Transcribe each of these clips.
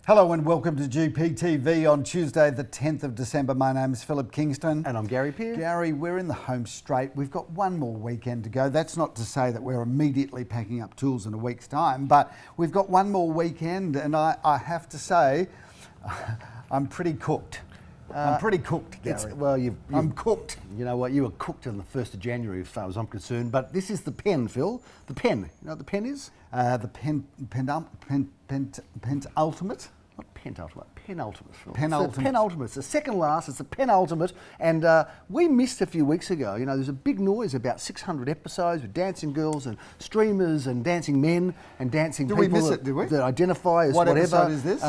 Hello and welcome to GPTV on Tuesday the 10th of December. My name is Philip Kingston. And I'm Gary Pearce. Gary, we're in the home straight. We've got one more weekend to go. That's not to say that we're immediately packing up tools in a week's time, but we've got one more weekend and I have to say, I'm pretty cooked. I'm pretty cooked, Gary. I'm cooked. You know what? You were cooked on the 1st of January as far as I'm concerned, but this is the pen, Phil. The pen. You know what the pen is? The penultimate. Not penultimate, penultimate, Phil. Penultimate. It's the penultimate. It's the second last, it's the penultimate. And we missed a few weeks ago. You know, there's a big noise about 600 episodes with dancing girls and streamers and dancing men and dancing people that identify as whatever. What episode is this?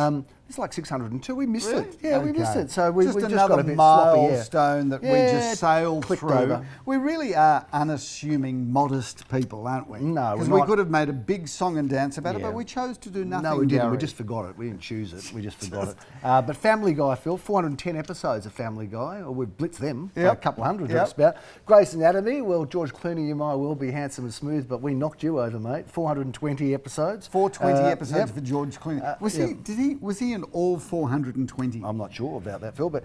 It's like 602. We missed Really? it. Yeah, we missed it. So we just another got a bit sloppy. milestone that we just sailed through. Over. We really are unassuming, modest people, aren't we? No, because we could have made a big song and dance about it, but we chose to do nothing. No, we didn't. Gary. We just forgot it. We didn't choose it. We just forgot it. But Family Guy, Phil, 410 episodes of Family Guy. Or we've blitzed them by a couple hundred. Just about. Grey's Anatomy. Well, George Clooney, you might well be handsome and smooth, but we knocked you over, mate. 420 episodes. 420 episodes for George Clooney. Was he in all 420? I'm not sure about that, Phil, but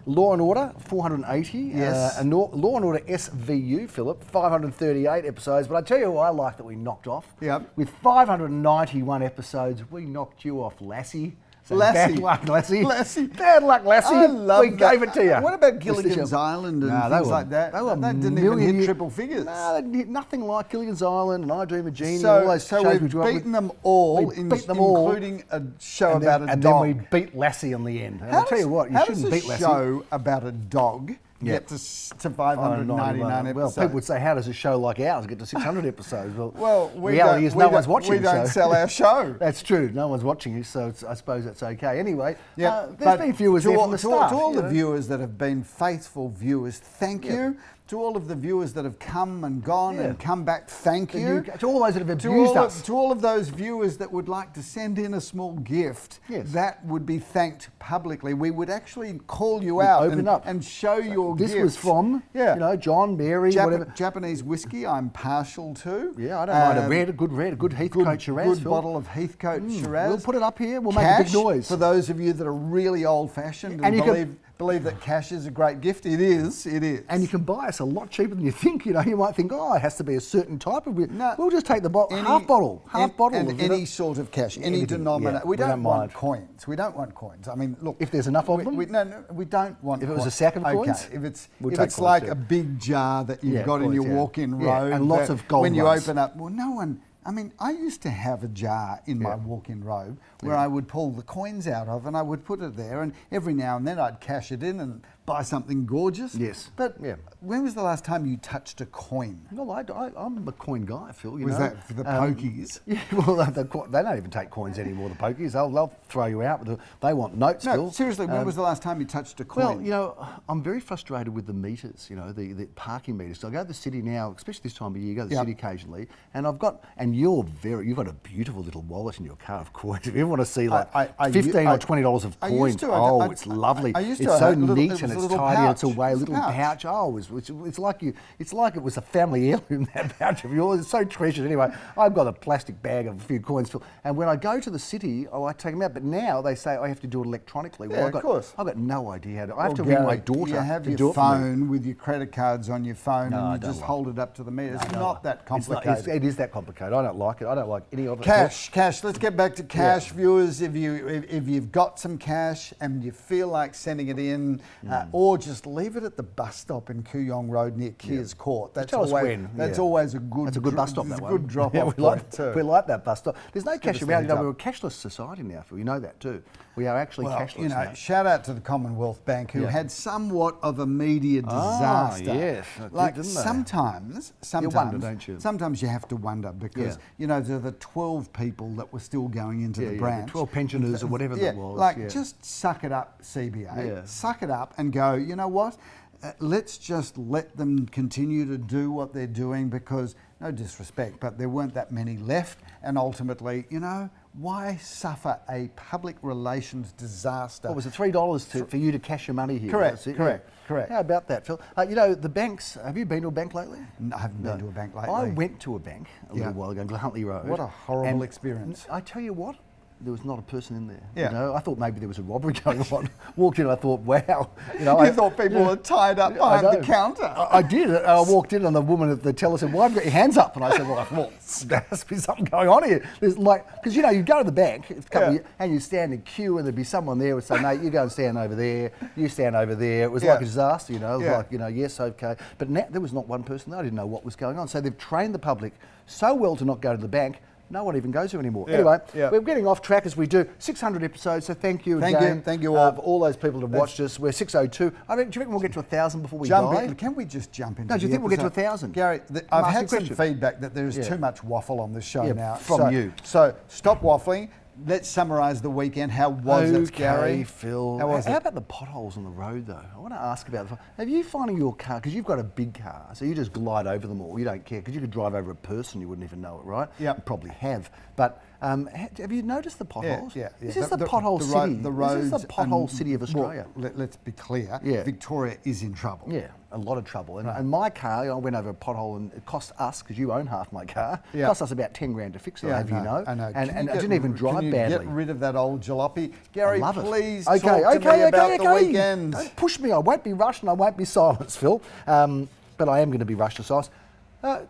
Law and Order, 480. Yes. And Law and Order SVU, Philip, 538 episodes. But I tell you who I like that we knocked off. Yep. With 591 episodes, we knocked you off, Lassie. So Lassie. Bad luck, Lassie. Lassie. Bad luck, Lassie. I love we gave it to you. What about Gilligan's Island and things like that? They didn't even hit triple figures. No, they didn't hit nothing like Gilligan's Island and I Dream of Jeannie. And all those so shows we've beaten them all, including a show about a dog. And then we beat Lassie on the end. And I'll tell you what, you shouldn't beat Lassie. How does a show about a dog get to 599 episodes? Well, people would say, how does a show like ours get to 600 episodes? Well, reality is no one's watching. We don't sell our show. That's true. No one's watching you, so I suppose that's okay. Anyway, there's been viewers there from the start. To all the viewers that have been faithful viewers, thank you. To all of the viewers that have come and gone and come back, thank you. To all those that have abused us. To all of those viewers that would like to send in a small gift, that would be thanked publicly. We would actually call you out and show your gift. This was from, John, Mary, whatever. Japanese whiskey I'm partial to. Yeah, I don't mind. A good Heathcote Shiraz. Good bottle of Heathcote Shiraz. We'll put it up here. We'll make a big noise. For those of you that are really old-fashioned and believe that cash is a great gift, it is. And you can buy us a lot cheaper than you think. You know, you might think, it has to be a certain type of. No, we'll just take the half bottle, and any sort of cash, any denominator. We don't want coins. We don't want coins. I mean, look, if there's enough of them, we don't want. If it was a sack of coins, if it's like a big jar that you've got in your walk-in robe, and lots of gold. When you open up, no one. I mean, I used to have a jar in my walk-in robe where I would pull the coins out of and I would put it there, and every now and then I'd cash it in and buy something gorgeous. Yes. But when was the last time you touched a coin? Well, I'm a coin guy, Phil. Was that for the pokies? Yeah, well, they don't even take coins anymore, the pokies. They'll throw you out. They want notes, Phil. No, seriously, when was the last time you touched a coin? Well, I'm very frustrated with the meters, the parking meters. So I go to the city now, especially this time of year, I go to the city occasionally, and you've got a beautiful little wallet in your car of coins. If you want to see like $15 or $20 of coins, it's lovely. It's so neat and it's tidy and it's a little pouch. It's like it was a family heirloom, that pouch of yours. It's so treasured. Anyway, I've got a plastic bag of a few coins, Phil, and when I go to the city, I take them out. But now they say I have to do it electronically. Well, of course. I've got no idea how to. I have to ring my daughter. You have your phone with your credit cards on your phone, and you just hold it up to the meter. It's not that complicated. It is that complicated. I don't like it. I don't like any of it. Cash. Let's get back to cash, viewers. If you've got some cash and you feel like sending it in, or just leave it at the bus stop in Kooyong Road near Kears Court. That's always a good. That's a good bus stop. That one. Good drop-off point too. We like that bus stop. There's no cash around. We're a cashless society now, Phil. You know that too. We are actually cashless now. Shout out to the Commonwealth Bank who had somewhat of a media disaster. Yes, like sometimes you wonder, don't you? Sometimes you have to wonder because there are the 12 people that were still going into the branch, 12 pensioners or whatever that was. Just suck it up, CBA. Suck it up and go. You know what? Let's just let them continue to do what they're doing because, no disrespect, but there weren't that many left. And ultimately, why suffer a public relations disaster? What was it, $3 for you to cash your money here? Correct. How about that, Phil? The banks, have you been to a bank lately? No, I haven't been to a bank lately. I went to a bank a little while ago, Huntley Road. What a horrible experience. I tell you what, there was not a person in there. Yeah. You know, I thought maybe there was a robbery going on. Walked in, I thought, wow. You I thought people were tied up behind the counter. I did. I walked in and the woman at the teller said, "Why have you got your hands up?" And I said, "Well, there has to be something going on here." There's because you go to the bank and you stand in queue and there'd be someone there who would say, "Mate, you go and stand over there. You stand over there." It was like a disaster. It was like, yes, okay. But now there was not one person there. I didn't know what was going on. So they've trained the public so well to not go to the bank. No one even goes there anymore. Anyway, we're getting off track as we do. 600 episodes, so thank you again. Thank you all. For all those people that have watched us. We're 602. Do you reckon we'll get to 1,000 before we die? Can we just jump into No, do you think we'll get to 1,000? Gary, I've had some feedback that there is too much waffle on this show now. From you. So stop waffling. Let's summarise the weekend. How was it, Gary? Phil. How was it? How about the potholes on the road, though? I want to ask about have you finding your car, because you've got a big car, so you just glide over them all. You don't care, because you could drive over a person, you wouldn't even know it, right? Yeah. You probably have. But have you noticed the potholes? Yeah. This is the pothole city. This is the pothole city of Australia. Well, let's be clear. Yeah. Victoria is in trouble. Yeah, a lot of trouble. And my car, I went over a pothole and it cost us, because you own half my car, it cost us about 10 grand to fix it, I know. And I didn't even drive badly. Get rid of that old jalopy. Gary, please talk to me about the weekend. Don't push me. I won't be rushed and I won't be silenced, Phil. But I am going to be rushed to silence.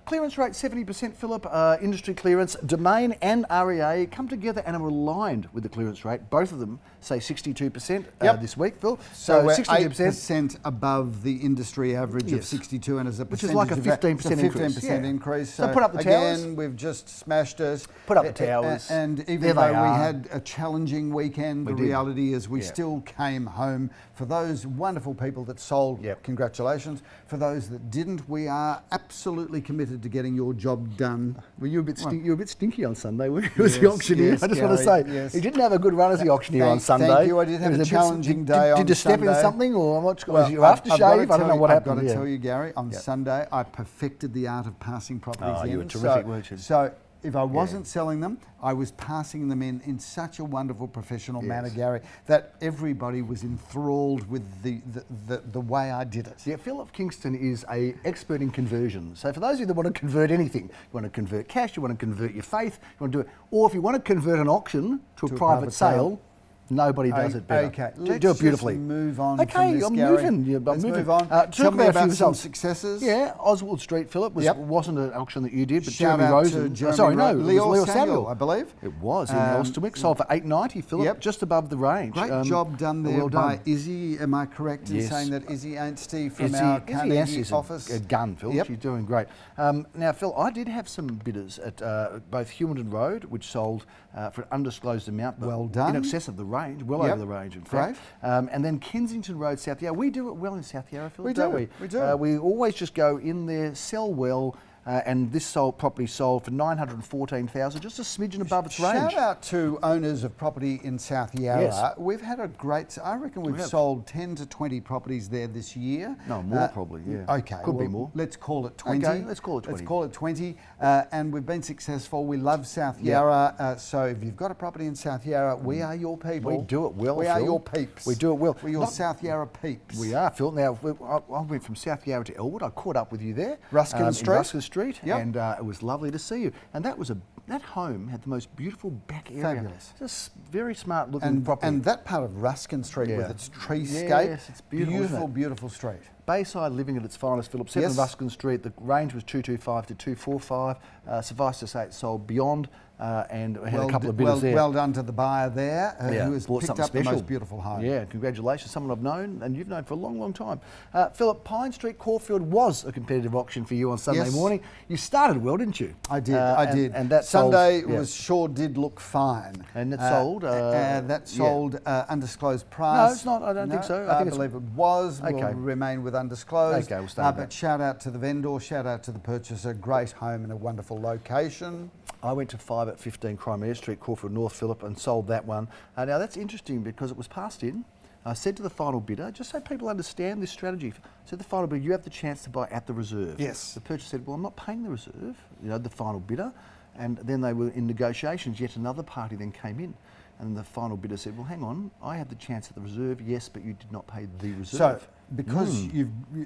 Clearance rate 70%, Philip. Industry clearance, Domain and REA come together and are aligned with the clearance rate. Both of them say 62% this week, Phil. So we're 8% above the industry average of 62, and as a percentage, which is like a 15% increase. 15% increase. So put up the towers. Again, we've just smashed us. Put up the towers. And even though we had a challenging weekend, the reality is we still came home. For those wonderful people that sold, congratulations. For those that didn't, we are absolutely committed to getting your job done. Well, you were a bit stinky on Sunday, weren't you? As the auctioneer. I just want to say, he didn't have a good run as the auctioneer on Sunday. Thank you. I did have a challenging day on Sunday. Did you step in something, or was your aftershave? I don't know what happened. I've got to tell you, Gary, on Sunday I perfected the art of passing properties in. You were terrific, weren't you? So if I wasn't selling them, I was passing them in such a wonderful professional manner, Gary, that everybody was enthralled with the way I did it. Yeah, Philip Kingston is an expert in conversion. So for those of you that want to convert anything, you want to convert cash, you want to convert your faith, you want to do it, or if you want to convert an auction to a private sale, nobody does it better. Okay, let's do it beautifully. Just move on. Okay, from this, I'm Gary. moving. Let's move on. Tell me about some successes. Yeah, Oswald Street, Philip, wasn't an auction that you did, but Shout Jeremy out Rosen. to Jeremy Leo Samuel, I believe. It was in Elsternwick, sold for $890, Philip, just above the range. Great job done there by Izzy. Am I correct in saying that Izzy Anstey from our Carnegie office? A gun, Phil. She's doing great. Now, Phil, I did have some bidders at both Hewington Road, which sold for an undisclosed amount, but well done. In excess of the range, well over the range, in fact. And then Kensington Road, South Yarra. We do it well in South Yarra, Phil, don't we? We do. We always just go in there, sell well, and this property sold for $914,000, just a smidgen above its range. Shout out to owners of property in South Yarra. Yes. We've had a great, I reckon we've sold 10 to 20 properties there this year. No, more probably, Okay. Could be more. Let's call it 20. Okay, let's call it 20. Let's call it 20. And we've been successful. We love South Yarra. So if you've got a property in South Yarra, we are your people. We do it well, We are your peeps. We do it well. We're your South Yarra peeps. We are, Phil. Now, I went from South Yarra to Elwood. I caught up with you there. Ruskin Street. And it was lovely to see you. And that home had the most beautiful back area. Fabulous. Just very smart looking property. And that part of Ruskin Street with its treescape. Yes, it's beautiful. Beautiful street. Bayside living at its finest, Philip. 7 Ruskin Street. The range was 225 to 245. Suffice to say, it sold beyond, and we had a couple of bidders there. Well done to the buyer there, who has picked up the most beautiful home. Yeah, congratulations. Someone I've known, and you've known for a long, long time. Philip, Pine Street, Caulfield was a competitive auction for you on Sunday morning. You started well, didn't you? I did. I did. And that Sunday sure did look fine. And it sold. That sold undisclosed price. No, it's not. I don't think so. I believe it was. Okay. Will remain with undisclosed. Okay, we'll stay with that. But shout out to the vendor. Shout out to the purchaser. Great home in a wonderful location. I went to 5 at 15 Crimea Street, Caulfield North, Philip, and sold that one. Now that's interesting because it was passed in. I said to the final bidder, just so people understand this strategy, I said to the final bidder, you have the chance to buy at the reserve. Yes. The purchaser said, well, I'm not paying the reserve, the final bidder. And then they were in negotiations, yet another party then came in. And the final bidder said, well, hang on, I had the chance at the reserve, yes, but you did not pay the reserve. So, because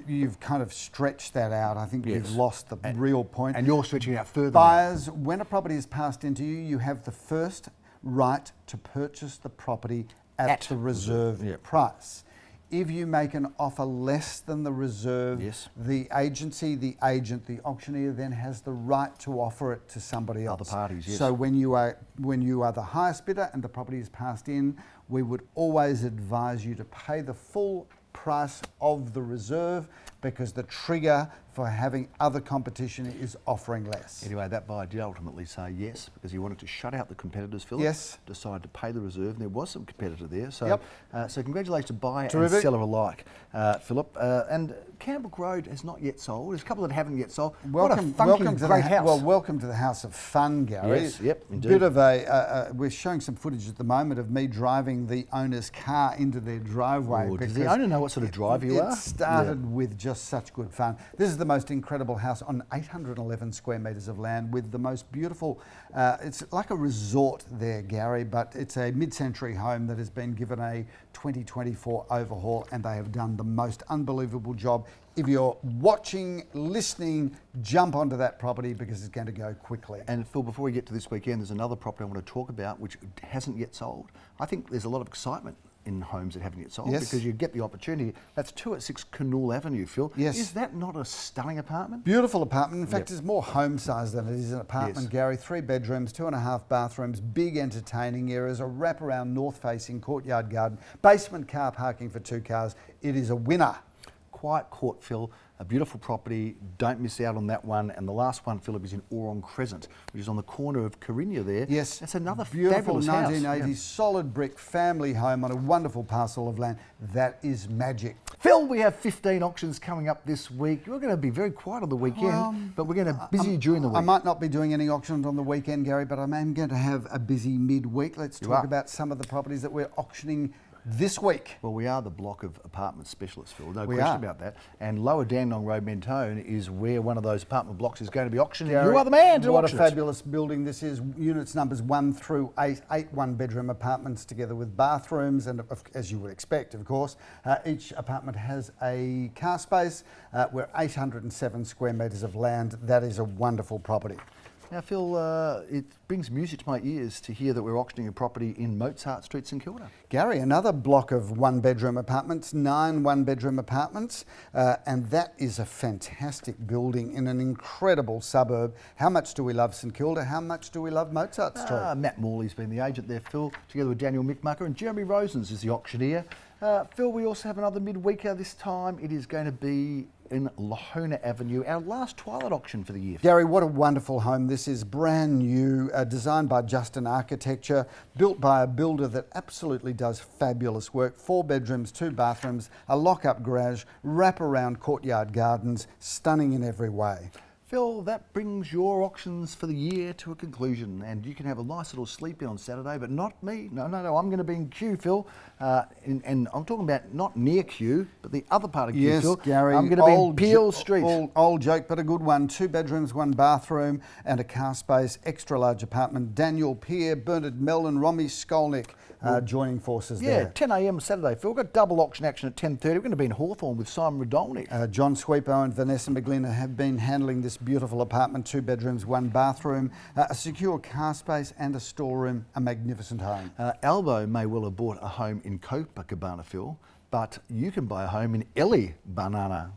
you've kind of stretched that out, I think you've lost the real point. And you're stretching it out further. Buyers, when a property is passed into you, you have the first right to purchase the property at the reserve price. If you make an offer less than the reserve, the agency, the agent, the auctioneer then has the right to offer it to somebody else. Other parties, yes. So when you are the highest bidder and the property is passed in, we would always advise you to pay the full price of the reserve, because the trigger for having other competition is offering less. Anyway, that buyer did ultimately say yes, because he wanted to shut out the competitors, Philip. Yes. Decided to pay the reserve, and there was some competitor there. So, so congratulations to buyer Terrific. and seller alike, Philip. And Campbell Road has not yet sold. There's a couple that haven't yet sold. What a funky, great house. Well, welcome to the house of fun, Gary. Yes, yep, indeed. Bit of we're showing some footage at the moment of me driving the owner's car into their driveway. Oh, does the owner know what sort of driver you are? It started with just such good fun. This is the most incredible house on 811 square metres of land with the most beautiful, it's like a resort there, Gary, but it's a mid-century home that has been given a 2024 overhaul, and they have done the most unbelievable job. If you're watching, listening, jump onto that property because it's going to go quickly. And Phil, before we get to this weekend, there's another property I want to talk about which hasn't yet sold. I think there's a lot of excitement in homes that haven't yet sold, because you get the opportunity. That's 2 at 6 Canal Avenue, Phil. Yes. Is that not a stunning apartment? Beautiful apartment. In fact, it's more home size than it is an apartment, Gary. 3 bedrooms, 2.5 bathrooms, big entertaining areas, a wraparound north-facing courtyard garden, basement car parking for 2 cars. It is a winner. Quiet Court, Phil, a beautiful property. Don't miss out on that one. And the last one, Philip, is in Oron Crescent, which is on the corner of Corinna there. Yes. That's another beautiful fabulous 1980s house. solid brick family home on a wonderful parcel of land. That is magic. Phil, we have 15 auctions coming up this week. We're going to be very quiet on the weekend, but we're going to busy during the week. I might not be doing any auctions on the weekend, Gary, but I am going to have a busy midweek. Let's talk about some of the properties that we're auctioning this week. Well, we are the block of apartment specialists, Phil, no question about that. And Lower Dandenong Road, Mentone, is where one of those apartment blocks is going to be auctioned. You are the man to auction. What a fabulous building this is. Units numbers 1 through 8, 8 one-bedroom apartments together with bathrooms, and as you would expect, of course, each apartment has a car space. We're 807 square metres of land. That is a wonderful property. Now, Phil, it brings music to my ears to hear that we're auctioning a property in Mozart Street, St Kilda. Gary, another block of one-bedroom apartments, 9 one-bedroom apartments, and that is a fantastic building in an incredible suburb. How much do we love St Kilda? How much do we love Mozart Street? Matt Morley's been the agent there, Phil, together with Daniel Mickmucker, and Jeremy Rosens is the auctioneer. Phil, we also have another midweeker this time. It is going to be in Lahona Avenue, our last Twilight auction for the year. Gary, what a wonderful home. This is brand new, designed by Justin Architecture, built by a builder that absolutely does fabulous work. 4 bedrooms, 2 bathrooms, a lock-up garage, wrap-around courtyard gardens, stunning in every way. Phil, that brings your auctions for the year to a conclusion, and you can have a nice little sleep in on Saturday, but not me. No, I'm going to be in Kew, Phil, and I'm talking about not near Kew, but the other part of Kew, Phil. Yes, Gary. I'm going to be in Peel Street. Old joke, but a good one. 2 bedrooms, 1 bathroom, and a car space, extra large apartment. Daniel Peer, Bernard Mellon, Romy Skolnick joining forces there. 10 a.m. Saturday, Phil. We've got double auction action at 10:30. We're going to be in Hawthorn with Simon Radolnik. John Sweepo and Vanessa McGlynn have been handling this beautiful apartment, 2 bedrooms, 1 bathroom, a secure car space and a storeroom, a magnificent home. Albo may well have bought a home in Copacabana, Phil, but you can buy a home in Eleebana,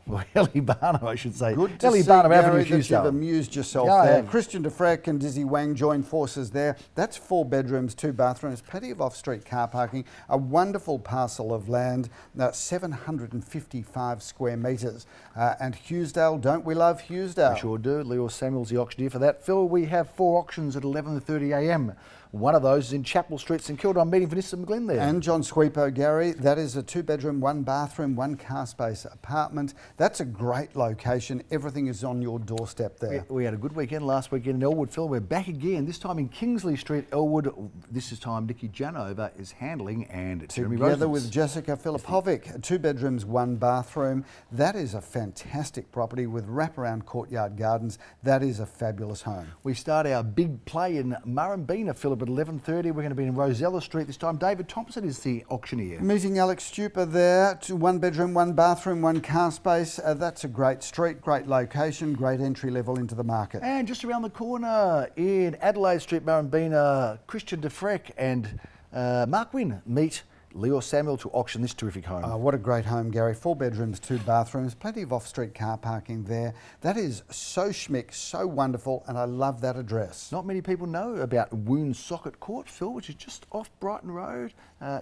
I should say. Good to see, Gary, that you've amused yourself there. Christian de Frek and Dizzy Wang join forces there. That's 4 bedrooms, 2 bathrooms, plenty of off-street car parking, a wonderful parcel of land, 755 square metres. And Hughesdale, don't we love Hughesdale? We sure do. Leo Samuel's the auctioneer for that. Phil, we have 4 auctions at 11:30 a.m. One of those is in Chapel Street, St Kilda. I'm meeting Vanessa McGlynn there. And John Sweepo, Gary. That is a 2 bedroom, 1 bathroom, 1 car space apartment. That's a great location. Everything is on your doorstep there. We had a good weekend last weekend in Elwood, Phil. We're back again, this time in Kingsley Street, Elwood. This is time Nikki Janova is handling, and together with Jessica Filipovic. 2 bedrooms, 1 bathroom. That is a fantastic property with wraparound courtyard gardens. That is a fabulous home. We start our big play in Murrumbina, Philip, at 11:30. We're going to be in Rosella Street this time. David Thompson is the auctioneer. Meeting Alex Stuper there. 1 bedroom, 1 bathroom, 1 car space. That's a great street, great location, great entry level into the market. And just around the corner in Adelaide Street, Murrumbeena, Christian de Freck and Mark Wynn meet Leo Samuel to auction this terrific home. What a great home, Gary. 4 bedrooms, 2 bathrooms, plenty of off-street car parking there. That is so schmick, so wonderful, and I love that address. Not many people know about Woonsocket Court, Phil, which is just off Brighton Road,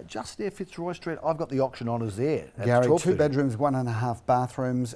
just near Fitzroy Street. I've got the auction honours there. Gary, 2 bedrooms, 1.5 bathrooms,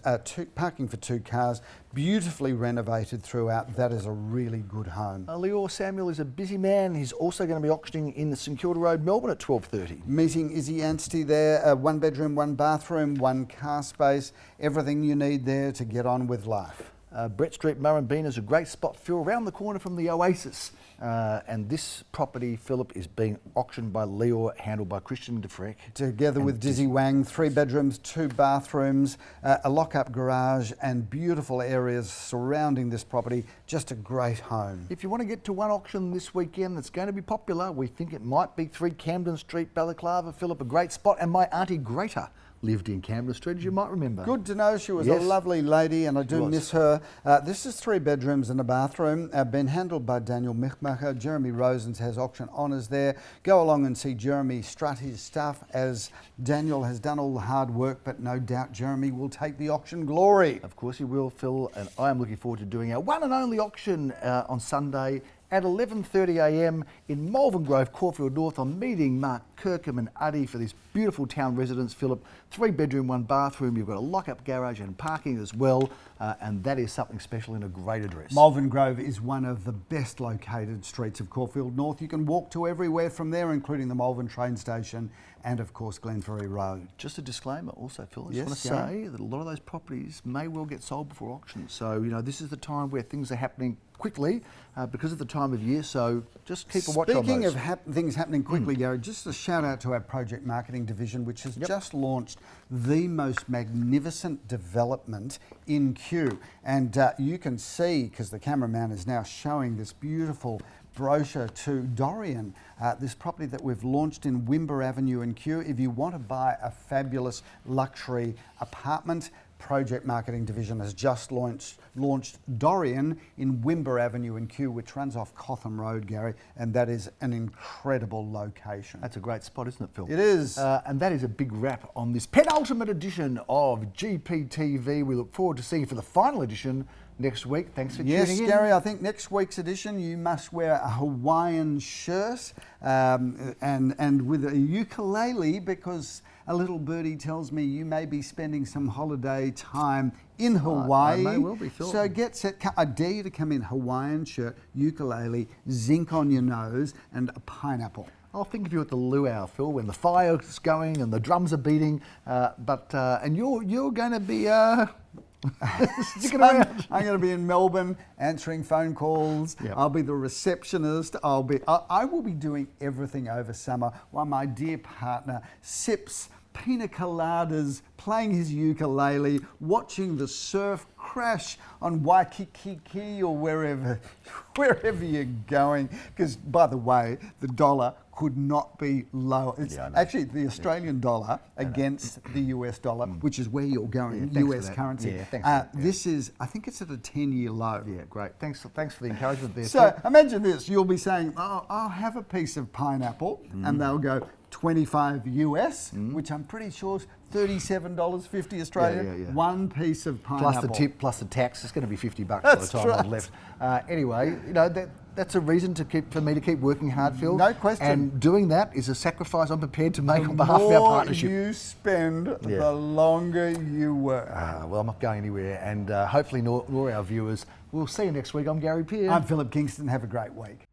parking for 2 cars, beautifully renovated throughout. That is a really good home. Leo Samuel is a busy man. He's also going to be auctioning in the St Kilda Road, Melbourne at 12:30. Meeting Izzy Anstey there, 1 bedroom, 1 bathroom, 1 car space, everything you need there to get on with life. Brett Street, Murrumbeena is a great spot, Phil, around the corner from the Oasis. And this property, Philip, is being auctioned by Leo, handled by Christian de Freck. Together with Dizzy Wang, 3 bedrooms, 2 bathrooms, a lock-up garage and beautiful areas surrounding this property. Just a great home. If you want to get to one auction this weekend that's going to be popular, we think it might be 3 Camden Street, Balaclava, Philip, a great spot. And my auntie Greta lived in Camden Street, as you might remember. Good to know. She was a lovely lady and I do miss her. This is 3 bedrooms and a bathroom, been handled by Daniel Michmacher. Jeremy Rosens has auction honours there. Go along and see Jeremy strut his stuff as Daniel has done all the hard work, but no doubt Jeremy will take the auction glory. Of course he will, Phil, and I am looking forward to doing our one and only auction on Sunday at 11:30 a.m. in Malvern Grove, Caulfield North. I'm meeting Mark Kirkham and Uddy for this beautiful town residence, Philip. 3 bedroom, 1 bathroom. You've got a lock-up garage and parking as well, and that is something special in a great address. Malvern Grove is one of the best located streets of Caulfield North. You can walk to everywhere from there, including the Malvern train station and, of course, Glenferrie Road. Just a disclaimer also, Phil. I just want to say that a lot of those properties may well get sold before auction. So, you know, this is the time where things are happening quickly because of the time of year, so just keep a watch on those. Speaking of things happening quickly, Gary, just a shout out to our project marketing division, which has just launched the most magnificent development in Kew. And you can see, because the cameraman is now showing this beautiful brochure to Dorian, this property that we've launched in Wimber Avenue in Kew. If you want to buy a fabulous luxury apartment, Project Marketing Division has just launched Dorian in Wimber Avenue in Kew, which runs off Cotham Road, Gary, and that is an incredible location. That's a great spot, isn't it, Phil? It is. And that is a big wrap on this penultimate edition of GPTV. We look forward to seeing you for the final edition next week. Thanks for tuning in. Yes, Gary, I think next week's edition you must wear a Hawaiian shirt and with a ukulele, because a little birdie tells me you may be spending some holiday time in Hawaii. I may well be, Phil. So get set. I dare you to come in Hawaiian shirt, ukulele, zinc on your nose and a pineapple. I'll think of you at the luau, Phil, when the fire's going and the drums are beating. And you're going to be sticking around. I'm going to be in Melbourne answering phone calls. Yep. I'll be the receptionist. I will be doing everything over summer while my dear partner sips pina coladas, playing his ukulele, watching the surf crash on Waikiki or wherever you're going. Because, by the way, the dollar could not be lower. It's actually the Australian dollar against the US dollar, which is where you're going, US currency. Yeah, thanks this is, I think it's at a 10-year low. Yeah, great. Thanks for the encouragement there. So imagine this, you'll be saying, oh, I'll have a piece of pineapple, and they'll go 25 US, which I'm pretty sure is $37.50 Australian. One piece of pineapple. Plus the tip, plus the tax. It's going to be $50 by the time I've left. Anyway, you know, that's a reason for me to keep working hard, Phil. No question. And doing that is a sacrifice I'm prepared to make on behalf of our partnership. The more you spend, the longer you work. Well, I'm not going anywhere, and hopefully nor our viewers. We'll see you next week. I'm Gary Pearce. I'm Philip Kingston. Have a great week.